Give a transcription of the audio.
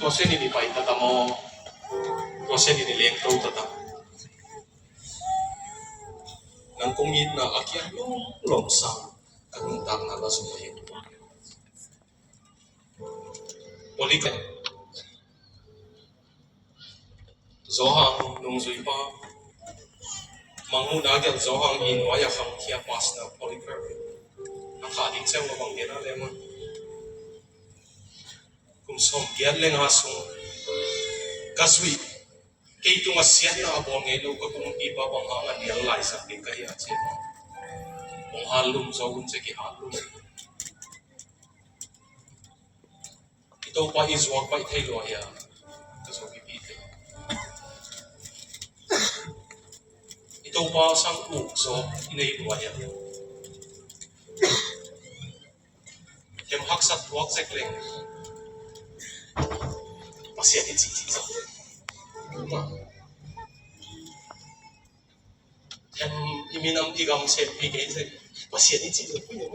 Tuasin ini pa itata mo, tuasin ini lengkaw tata. Nang kungit na akyan long sang kanuntang na lasumayin. Polikan. Zohang nung zui pa. Manguna gyal zohang in waya hang kia pas na polikan. Nakading sa wabang Genna lemon. Kung som gyal leng hasong kaswi. Kay ito nga siya na abong ilo ka kung iba bang hangan niyang lai sa akin kaya siya. Kung halong zawon sa kihalong. Ito pa izwag pa itay loya. Kaso pipite. Ito pa sang ukso inay loya. Kem haksat wak sekling. Pasya di cicisa. Yang iminam igam selfie kayak masih ada cicit punya.